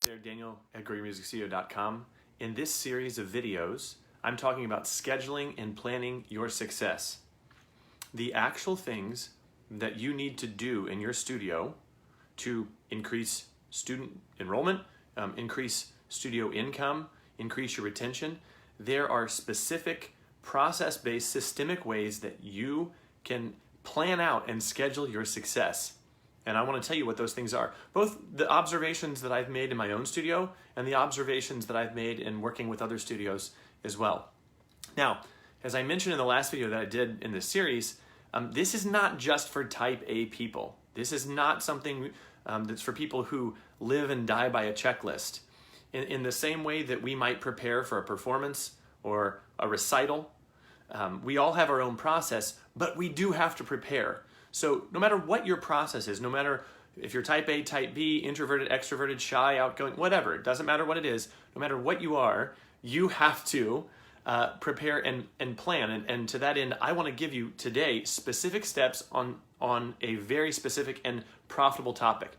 there, Daniel at GreatMusicStudio.com. In this series of videos, I'm talking about scheduling and planning your success. The actual things that you need to do in your studio to increase student enrollment, increase studio income, increase your retention. There are specific process-based systemic ways that you can plan out and schedule your success. And I want to tell you what those things are. Both the observations that I've made in my own studio and the observations that I've made in working with other studios as well. Now, as I mentioned in the last video that I did in this series, this is not just for type A people. This is not something that's for people who live and die by a checklist. In the same way that we might prepare for a performance or a recital, we all have our own process, but we do have to prepare. So no matter what your process is, no matter if you're type A, type B, introverted, extroverted, shy, outgoing, whatever, it doesn't matter what it is, no matter what you are, you have to prepare and plan. And to that end, I want to give you today specific steps on a very specific and profitable topic.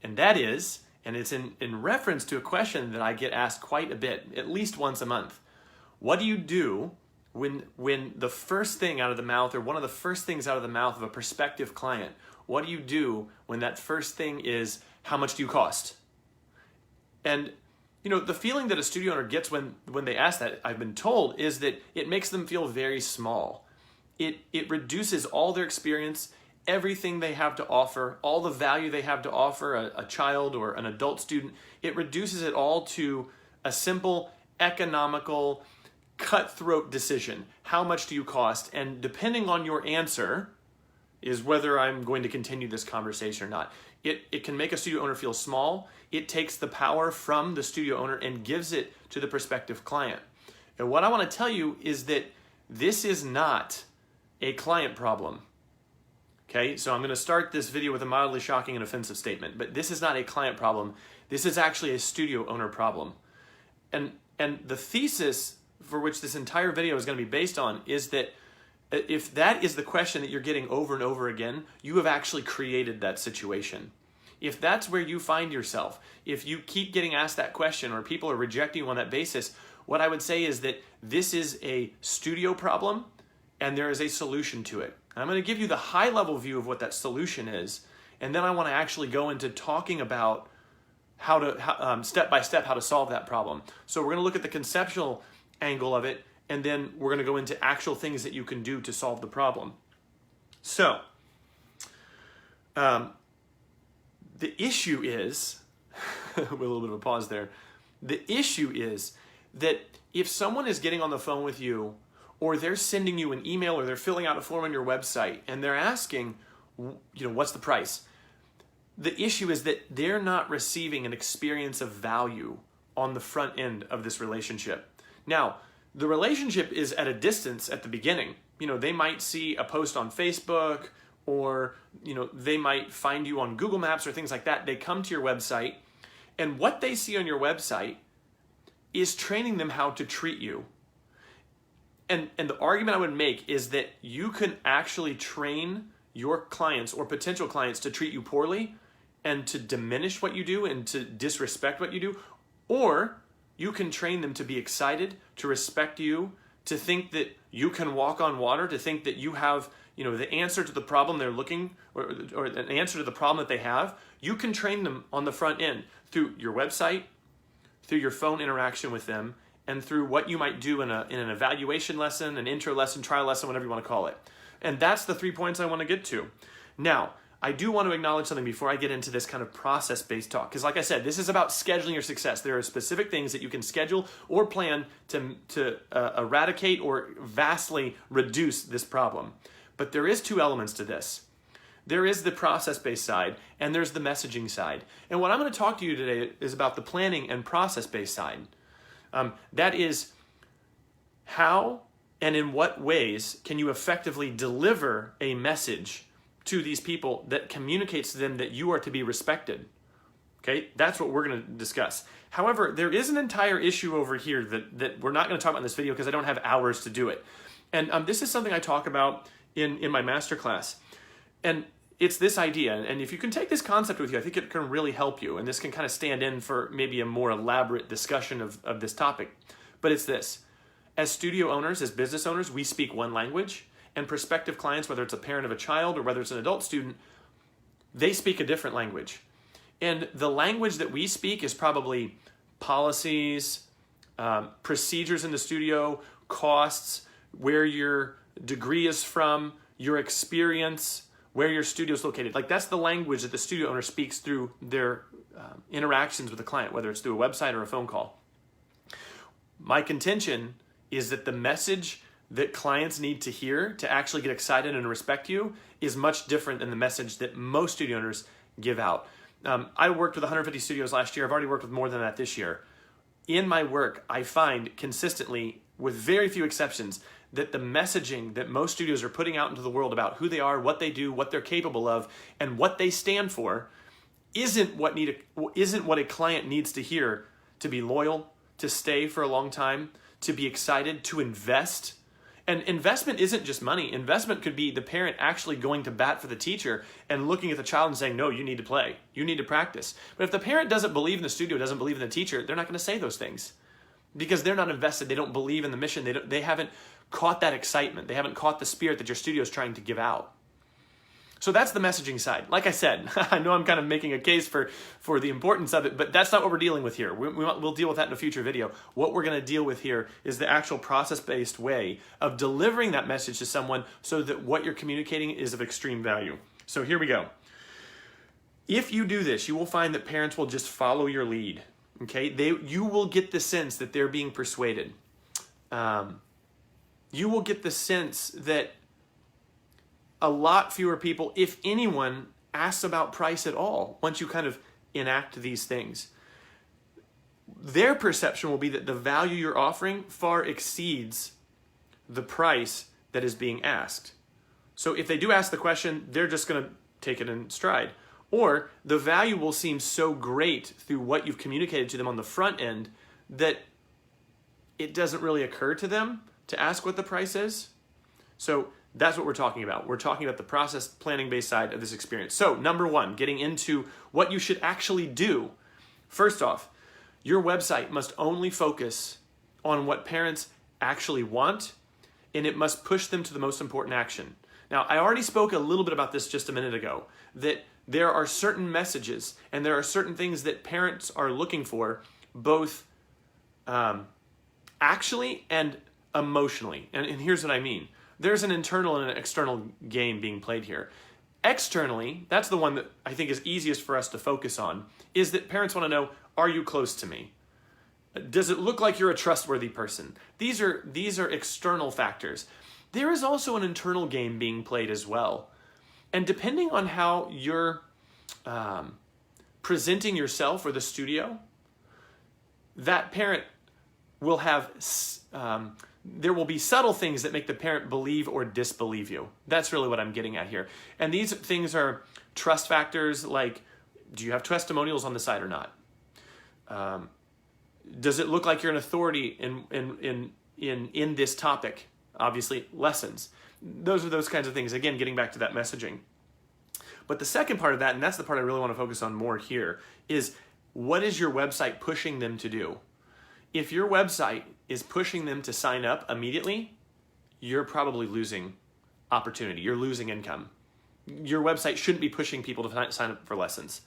And that is, and it's in reference to a question that I get asked quite a bit, at least once a month. What do you do when the first thing out of the mouth, or one of the first things out of the mouth of a prospective client, what do you do when that first thing is, how much do you cost? And you know, the feeling that a studio owner gets when they ask that, I've been told, is that it makes them feel very small. It reduces all their experience, everything they have to offer, all the value they have to offer a child or an adult student. It reduces it all to a simple, economical, cutthroat decision. How much do you cost? And depending on your answer is whether I'm going to continue this conversation or not. It can make a studio owner feel small. It takes the power from the studio owner and gives it to the prospective client. And what I want to tell you is that this is not a client problem. Okay, so I'm going to start this video with a mildly shocking and offensive statement, but this is not a client problem. This is actually a studio owner problem. And the thesis for which this entire video is going to be based on is that if that is the question that you're getting over and over again, you have actually created that situation. If that's where you find yourself, if you keep getting asked that question or people are rejecting you on that basis, what I would say is that this is a studio problem and there is a solution to it. And I'm going to give you the high-level view of what that solution is, and then I want to actually go into talking about how to, step by step, how to solve that problem. So we're going to look at the conceptual angle of it, and then we're going to go into actual things that you can do to solve the problem. So, the issue is, with a little bit of a pause there, the issue is that if someone is getting on the phone with you, or they're sending you an email, or they're filling out a form on your website, and they're asking, what's the price? The issue is that they're not receiving an experience of value on the front end of this relationship. Now, the relationship is at a distance at the beginning. They might see a post on Facebook, or they might find you on Google Maps or things like that. They come to your website, and what they see on your website is training them how to treat you. And the argument I would make is that you can actually train your clients or potential clients to treat you poorly and to diminish what you do and to disrespect what you do, or you can train them to be excited, to respect you, to think that you can walk on water, to think that you have, the answer to the problem they're looking, or an answer to the problem that they have. You can train them on the front end through your website, through your phone interaction with them, and through what you might do in an evaluation lesson, an intro lesson, trial lesson, whatever you want to call it. And that's the 3 points I want to get to. Now, I do want to acknowledge something before I get into this kind of process-based talk. Because like I said, this is about scheduling your success. There are specific things that you can schedule or plan to eradicate or vastly reduce this problem. But there is two elements to this. There is the process-based side, and there's the messaging side. And what I'm going to talk to you today is about the planning and process-based side. That is, how and in what ways can you effectively deliver a message to these people that communicates to them that you are to be respected. Okay, that's what we're going to discuss. However, there is an entire issue over here that we're not going to talk about in this video because I don't have hours to do it. And this is something I talk about in my masterclass. And it's this idea, and if you can take this concept with you, I think it can really help you, and this can kind of stand in for maybe a more elaborate discussion of this topic. But it's this: as studio owners, as business owners, we speak one language, and prospective clients, whether it's a parent of a child or whether it's an adult student, they speak a different language. And the language that we speak is probably policies, procedures in the studio, costs, where your degree is from, your experience, where your studio is located. Like, that's the language that the studio owner speaks through their interactions with the client, whether it's through a website or a phone call. My contention is that the message that clients need to hear to actually get excited and respect you is much different than the message that most studio owners give out. I worked with 150 studios last year. I've already worked with more than that this year. In my work, I find consistently, with very few exceptions, that the messaging that most studios are putting out into the world about who they are, what they do, what they're capable of, and what they stand for isn't what a client needs to hear to be loyal, to stay for a long time, to be excited, to invest. And investment isn't just money. Investment could be the parent actually going to bat for the teacher and looking at the child and saying, no, you need to play. You need to practice. But if the parent doesn't believe in the studio, doesn't believe in the teacher, they're not going to say those things because they're not invested. They don't believe in the mission. They haven't caught that excitement. They haven't caught the spirit that your studio is trying to give out. So that's the messaging side. Like I said, I know I'm kind of making a case for the importance of it, but that's not what we're dealing with here. We'll deal with that in a future video. What we're going to deal with here is the actual process-based way of delivering that message to someone so that what you're communicating is of extreme value. So here we go. If you do this, you will find that parents will just follow your lead. Okay, you will get the sense that they're being persuaded. You will get the sense that a lot fewer people, if anyone, asks about price at all once you kind of enact these things. Their perception will be that the value you're offering far exceeds the price that is being asked. So if they do ask the question, they're just going to take it in stride. Or the value will seem so great through what you've communicated to them on the front end that it doesn't really occur to them to ask what the price is. So that's what we're talking about. We're talking about the process planning-based side of this experience. So number one, getting into what you should actually do. First off, your website must only focus on what parents actually want, and it must push them to the most important action. Now, I already spoke a little bit about this just a minute ago, that there are certain messages and there are certain things that parents are looking for, both actually and emotionally. And here's what I mean. There's an internal and an external game being played here. Externally, that's the one that I think is easiest for us to focus on, is that parents want to know, are you close to me? Does it look like you're a trustworthy person? These are external factors. There is also an internal game being played as well. And depending on how you're presenting yourself or the studio, that parent will have... there will be subtle things that make the parent believe or disbelieve you. That's really what I'm getting at here. And these things are trust factors like, do you have testimonials on the site or not? Does it look like you're an authority in this topic? Obviously, lessons. Those are those kinds of things. Again, getting back to that messaging. But the second part of that, and that's the part I really want to focus on more here, is what is your website pushing them to do? If your website is pushing them to sign up immediately, you're probably losing opportunity. You're losing income. Your website shouldn't be pushing people to sign up for lessons.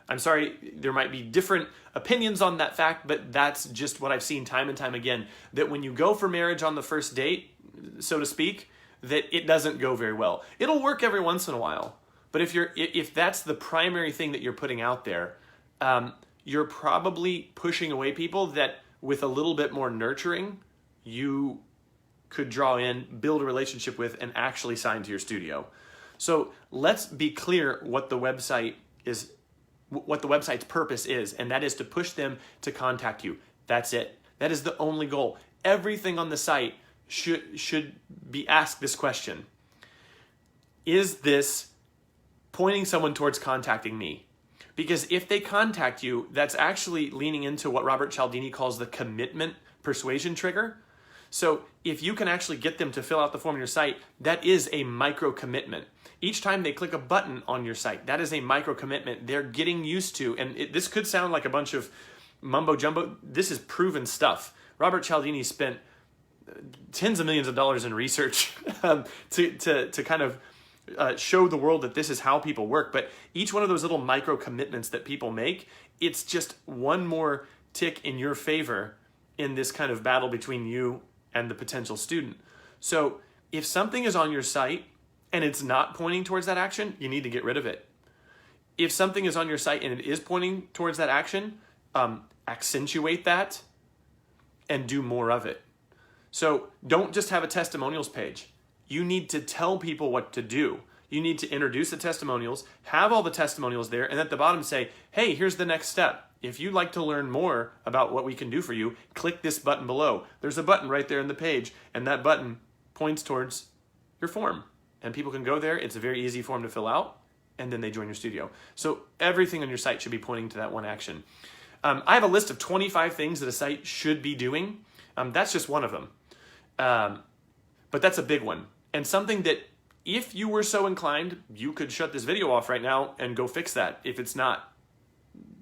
I'm sorry, there might be different opinions on that fact, but that's just what I've seen time and time again, that when you go for marriage on the first date, so to speak, that it doesn't go very well. It'll work every once in a while, but if that's the primary thing that you're putting out there, you're probably pushing away people that with a little bit more nurturing, you could draw in, build a relationship with, and actually sign to your studio. So let's be clear what the website's purpose is, and that is to push them to contact you. That's it. That is the only goal. Everything on the site should be asked this question. Is this pointing someone towards contacting me? Because if they contact you, that's actually leaning into what Robert Cialdini calls the commitment persuasion trigger. So if you can actually get them to fill out the form on your site, that is a micro commitment. Each time they click a button on your site, that is a micro commitment they're getting used to. And this could sound like a bunch of mumbo jumbo. This is proven stuff. Robert Cialdini spent tens of millions of dollars in research to kind of show the world that this is how people work. But each one of those little micro commitments that people make, it's just one more tick in your favor in this kind of battle between you and the potential student. So if something is on your site and it's not pointing towards that action, you need to get rid of it. If something is on your site and it is pointing towards that action, accentuate that and do more of it. So don't just have a testimonials page. You need to tell people what to do. You need to introduce the testimonials, have all the testimonials there, and at the bottom say, hey, here's the next step. If you'd like to learn more about what we can do for you, click this button below. There's a button right there in the page, and that button points towards your form. And people can go there. It's a very easy form to fill out, and then they join your studio. So everything on your site should be pointing to that one action. I have a list of 25 things that a site should be doing. That's just one of them. But that's a big one. And something that if you were so inclined, you could shut this video off right now and go fix that if it's not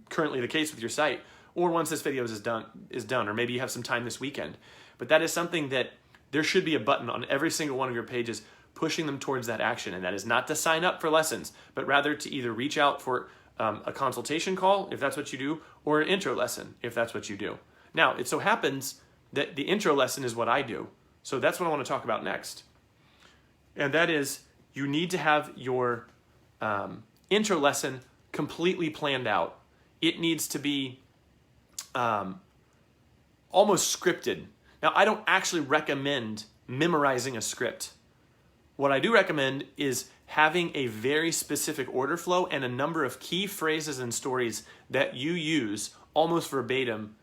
currently the case with your site, or once this video is done, or maybe you have some time this weekend. But that is something that there should be a button on every single one of your pages pushing them towards that action. And that is not to sign up for lessons, but rather to either reach out for a consultation call, if that's what you do, or an intro lesson, if that's what you do. Now, it so happens that the intro lesson is what I do. So that's what I want to talk about next. And that is, you need to have your intro lesson completely planned out. It needs to be almost scripted. Now, I don't actually recommend memorizing a script. What I do recommend is having a very specific order flow and a number of key phrases and stories that you use almost verbatim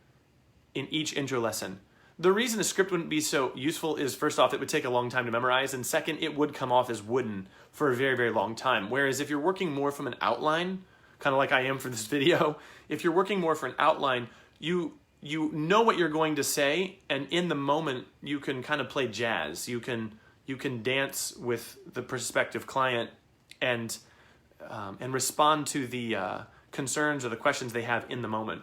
in each intro lesson. The reason a script wouldn't be so useful is, first off, it would take a long time to memorize, and second, it would come off as wooden for a very, very long time. Whereas if you're working more from an outline, kind of like I am for this video, if you're working more for an outline, you know what you're going to say, and in the moment, you can kind of play jazz. You can dance with the prospective client and respond to the concerns or the questions they have in the moment.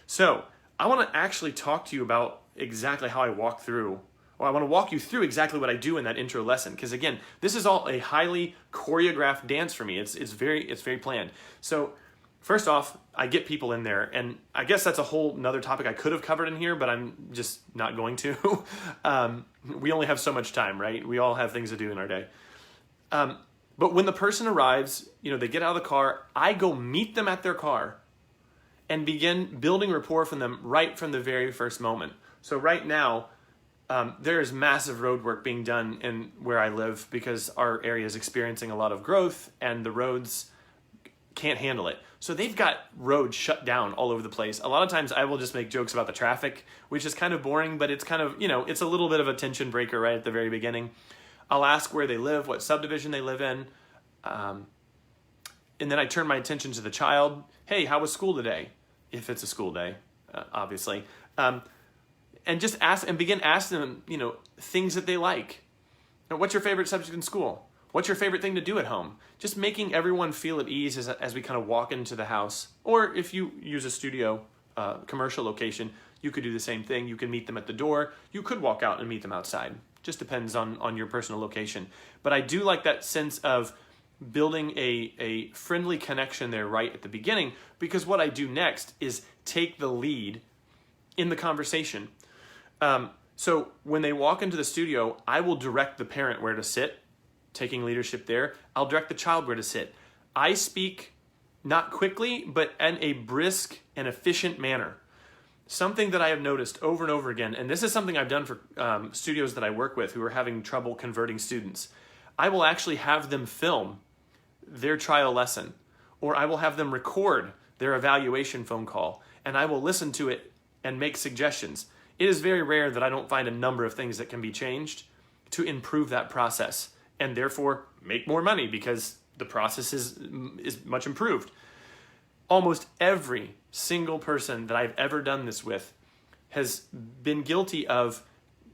So I want to actually talk to you about exactly how I walk through, or I want to walk you through exactly what I do in that intro lesson. Because again, this is all a highly choreographed dance for me. It's very planned. So first off, I get people in there, and I guess that's a whole nother topic I could have covered in here, but I'm just not going to. We only have so much time, right? We all have things to do in our day. But when the person arrives, they get out of the car, I go meet them at their car and begin building rapport from them right from the very first moment. So right now, there is massive road work being done in where I live because our area is experiencing a lot of growth and the roads can't handle it. So they've got roads shut down all over the place. A lot of times I will just make jokes about the traffic, which is kind of boring, but it's kind of, it's a little bit of a tension breaker right at the very beginning. I'll ask where they live, what subdivision they live in. And then I turn my attention to the child. Hey, how was school today? If it's a school day, obviously. And just begin asking them, things that they like. What's your favorite subject in school? What's your favorite thing to do at home? Just making everyone feel at ease as we kind of walk into the house. Or if you use a studio, commercial location, you could do the same thing. You can meet them at the door. You could walk out and meet them outside. Just depends on your personal location. But I do like that sense of building a friendly connection there right at the beginning, because what I do next is take the lead in the conversation. So when they walk into the studio, I will direct the parent where to sit, taking leadership there. I'll direct the child where to sit. I speak not quickly, but in a brisk and efficient manner. Something that I have noticed over and over again, and this is something I've done for studios that I work with who are having trouble converting students. I will actually have them film their trial lesson, or I will have them record their evaluation phone call, and I will listen to it and make suggestions. It is very rare that I don't find a number of things that can be changed to improve that process, and therefore make more money because the process is much improved. Almost every single person that I've ever done this with has been guilty of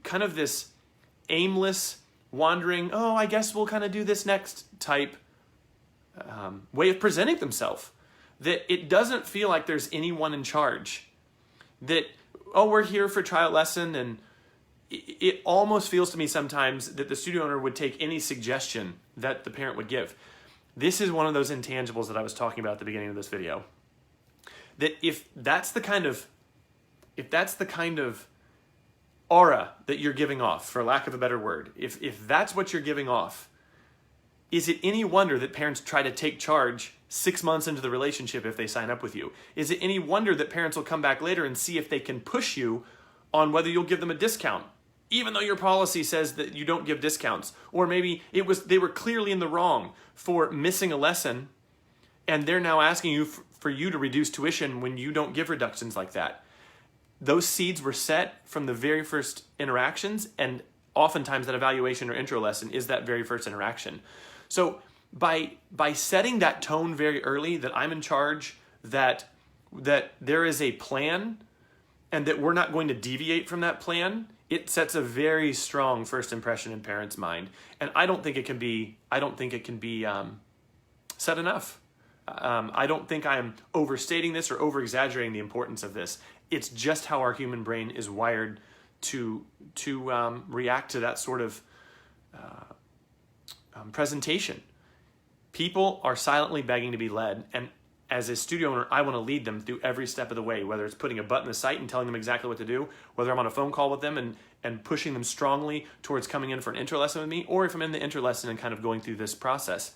kind of this aimless, wandering, oh, I guess we'll kind of do this next type way of presenting themselves. That it doesn't feel like there's anyone in charge. That, oh, we're here for trial lesson, and it almost feels to me sometimes that the studio owner would take any suggestion that the parent would give. This is one of those intangibles that I was talking about at the beginning of this video. That if that's the kind of aura that you're giving off, for lack of a better word, if that's what you're giving off, is it any wonder that parents try to take charge 6 months into the relationship if they sign up with you? Is it any wonder that parents will come back later and see if they can push you on whether you'll give them a discount, even though your policy says that you don't give discounts? Or maybe they were clearly in the wrong for missing a lesson, and they're now asking you for you to reduce tuition when you don't give reductions like that. Those seeds were set from the very first interactions, and oftentimes that evaluation or intro lesson is that very first interaction. So by setting that tone very early, that I'm in charge, that there is a plan, and that we're not going to deviate from that plan, it sets a very strong first impression in parents' mind. And I don't think it can be said enough. I don't think I'm overstating this or over-exaggerating the importance of this. It's just how our human brain is wired to react to that sort of presentation. People are silently begging to be led, and as a studio owner, I want to lead them through every step of the way, whether it's putting a button in the site and telling them exactly what to do, whether I'm on a phone call with them and pushing them strongly towards coming in for an intro lesson with me, or if I'm in the intro lesson and kind of going through this process.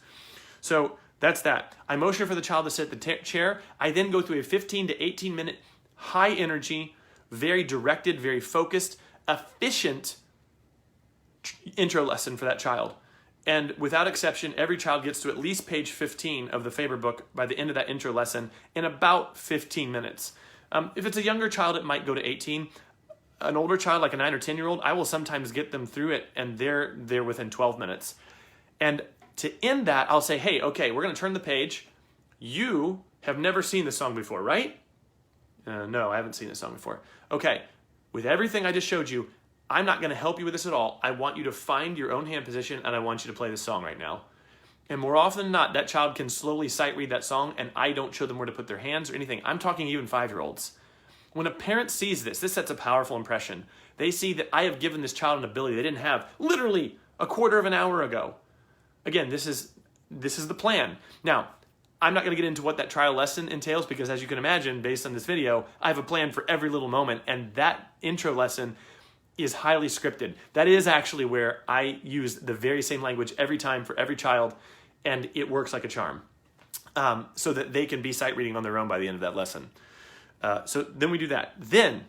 So that's that. I motion for the child to sit at the chair. I then go through a 15 to 18 minute high energy, very directed, very focused, efficient intro lesson for that child. And without exception, every child gets to at least page 15 of the Faber book by the end of that intro lesson in about 15 minutes. If it's a younger child, it might go to 18. An older child, like a 9 or 10-year-old, I will sometimes get them through it, and they're within 12 minutes. And to end that, I'll say, hey, okay, we're going to turn the page. You have never seen this song before, right? No, I haven't seen this song before. Okay, with everything I just showed you, I'm not going to help you with this at all. I want you to find your own hand position, and I want you to play this song right now. And more often than not, that child can slowly sight read that song, and I don't show them where to put their hands or anything. I'm talking even 5-year-olds. When a parent sees this sets a powerful impression. They see that I have given this child an ability they didn't have literally a quarter of an hour ago. Again, this is the plan. Now, I'm not going to get into what that trial lesson entails because, as you can imagine, based on this video, I have a plan for every little moment, and that intro lesson is highly scripted. That is actually where I use the very same language every time for every child, and it works like a charm, so that they can be sight reading on their own by the end of that lesson. So then we do that. Then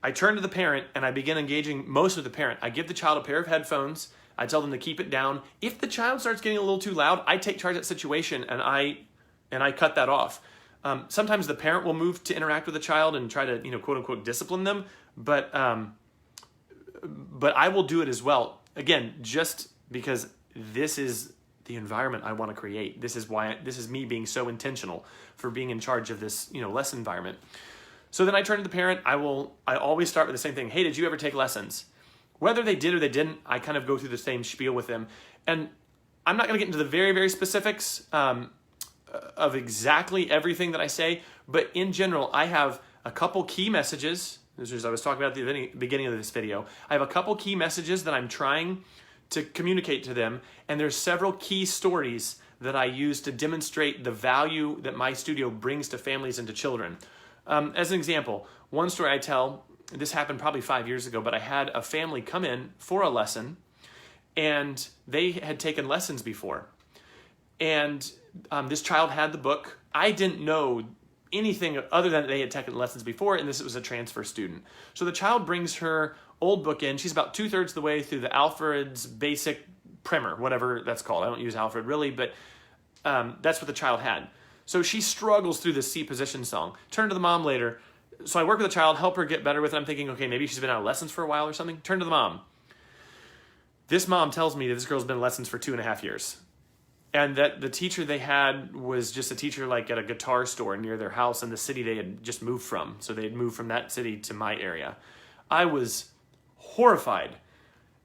I turn to the parent and I begin engaging most with the parent. I give the child a pair of headphones. I tell them to keep it down. If the child starts getting a little too loud, I take charge of that situation and I cut that off. Sometimes the parent will move to interact with the child and try to, quote unquote, discipline them. But I will do it as well. Again, just because this is the environment I want to create. This is me being so intentional for being in charge of this, lesson environment. So then I turn to the parent. I always start with the same thing. Hey, did you ever take lessons? Whether they did or they didn't, I kind of go through the same spiel with them. And I'm not going to get into the very, very specifics of exactly everything that I say, but in general, I have a couple key messages. This is, I was talking about at the beginning of this video. I have a couple key messages that I'm trying to communicate to them, and there's several key stories that I use to demonstrate the value that my studio brings to families and to children. As an example, one story I tell, this happened probably 5 years ago, but I had a family come in for a lesson, and they had taken lessons before. And this child had the book. I didn't know anything other than they had taken lessons before, and this was a transfer student. So the child brings her old book in. She's about 2/3 of the way through the Alfred's Basic Primer, whatever that's called. I don't use Alfred really, but that's what the child had. So she struggles through the C position song. Turn to the mom later. So I work with the child, help her get better with it. I'm thinking, okay, maybe she's been out of lessons for a while or something. Turn to the mom. This mom tells me that this girl's been in lessons for 2.5 years. And that the teacher they had was just a teacher like at a guitar store near their house in the city they had just moved from. So they had moved from that city to my area. I was horrified.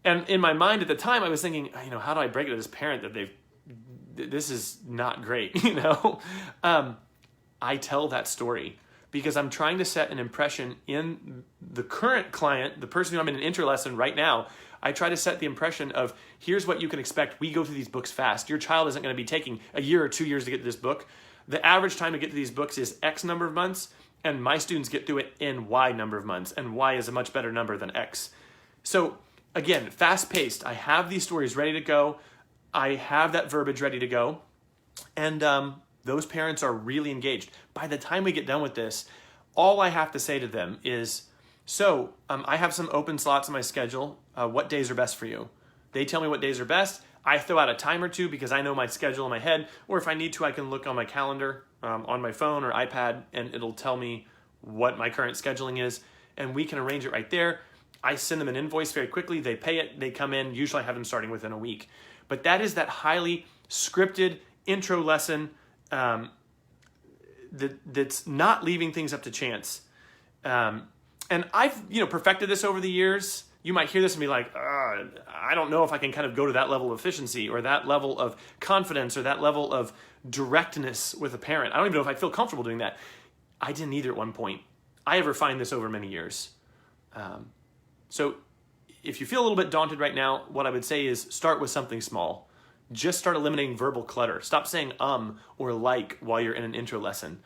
And in my mind at the time, I was thinking, how do I break it to this parent that this is not great, I tell that story because I'm trying to set an impression in the current client, the person who I'm in an intro lesson right now. I try to set the impression of, here's what you can expect. We go through these books fast. Your child isn't going to be taking a year or 2 years to get to this book. The average time to get to these books is X number of months, and my students get through it in Y number of months, and Y is a much better number than X. So again, fast-paced. I have these stories ready to go. I have that verbiage ready to go. And those parents are really engaged. By the time we get done with this, all I have to say to them is, I have some open slots in my schedule. What days are best for you? They tell me what days are best. I throw out a time or two because I know my schedule in my head, or if I need to, I can look on my calendar on my phone or iPad, and it'll tell me what my current scheduling is, and we can arrange it right there. I send them an invoice very quickly. They pay it. They come in. Usually I have them starting within a week. But that is that highly scripted intro lesson that's not leaving things up to chance. And I've perfected this over the years. You might hear this and be like, I don't know if I can kind of go to that level of efficiency or that level of confidence or that level of directness with a parent. I don't even know if I feel comfortable doing that. I didn't either at one point. I have refined this over many years. So if you feel a little bit daunted right now, what I would say is start with something small. Just start eliminating verbal clutter. Stop saying or like while you're in an intro lesson.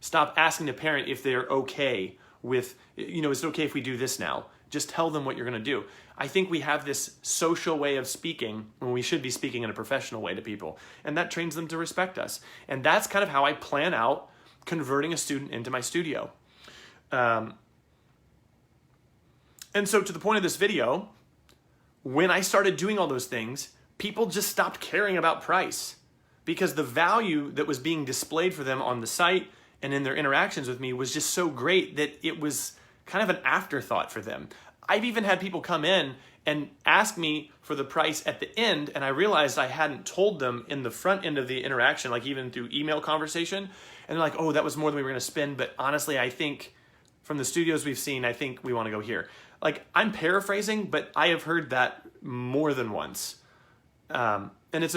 Stop asking the parent if they're okay with, is it okay if we do this now? Just tell them what you're going to do. I think we have this social way of speaking when we should be speaking in a professional way to people, and that trains them to respect us. And that's kind of how I plan out converting a student into my studio. And so to the point of this video, when I started doing all those things, people just stopped caring about price because the value that was being displayed for them on the site and in their interactions with me was just so great that it was kind of an afterthought for them. I've even had people come in and ask me for the price at the end, and I realized I hadn't told them in the front end of the interaction, like even through email conversation, and they're like, oh, that was more than we were going to spend, but honestly, I think from the studios we've seen, I think we want to go here. Like, I'm paraphrasing, but I have heard that more than once. And it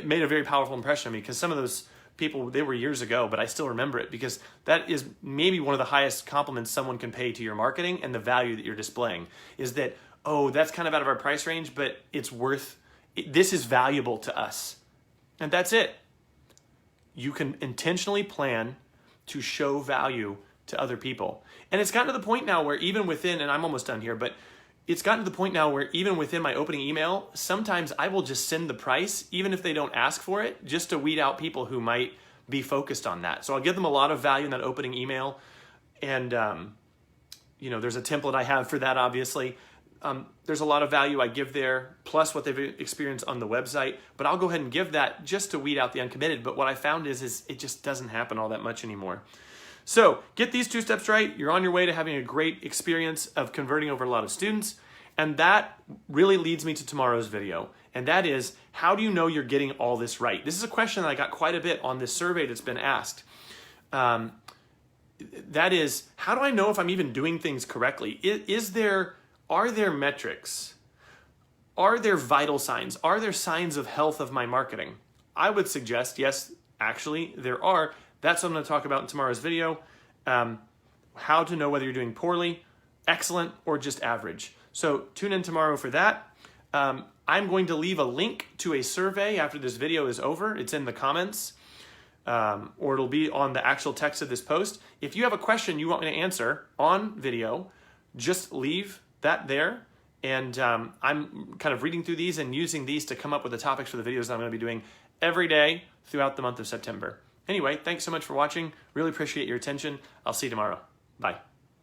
made a very powerful impression on me because some of those people, they were years ago, but I still remember it because that is maybe one of the highest compliments someone can pay to your marketing and the value that you're displaying is that, oh, that's kind of out of our price range, but this is valuable to us. And that's it. You can intentionally plan to show value to other people. And it's gotten to the point now where even within, and I'm almost done here, but it's gotten to the point now where even within my opening email, sometimes I will just send the price, even if they don't ask for it, just to weed out people who might be focused on that. So I'll give them a lot of value in that opening email. And, there's a template I have for that, obviously. There's a lot of value I give there, plus what they've experienced on the website. But I'll go ahead and give that just to weed out the uncommitted. But what I found is it just doesn't happen all that much anymore. So get these 2 steps right. You're on your way to having a great experience of converting over a lot of students. And that really leads me to tomorrow's video. And that is, how do you know you're getting all this right? This is a question that I got quite a bit on this survey that's been asked. That is, how do I know if I'm even doing things correctly? Are there metrics? Are there vital signs? Are there signs of health of my marketing? I would suggest, yes, actually, there are. That's what I'm going to talk about in tomorrow's video. How to know whether you're doing poorly, excellent, or just average. So tune in tomorrow for that. I'm going to leave a link to a survey after this video is over. It's in the comments, or it'll be on the actual text of this post. If you have a question you want me to answer on video, just leave that there. And I'm kind of reading through these and using these to come up with the topics for the videos that I'm going to be doing every day throughout the month of September. Anyway, thanks so much for watching. Really appreciate your attention. I'll see you tomorrow. Bye.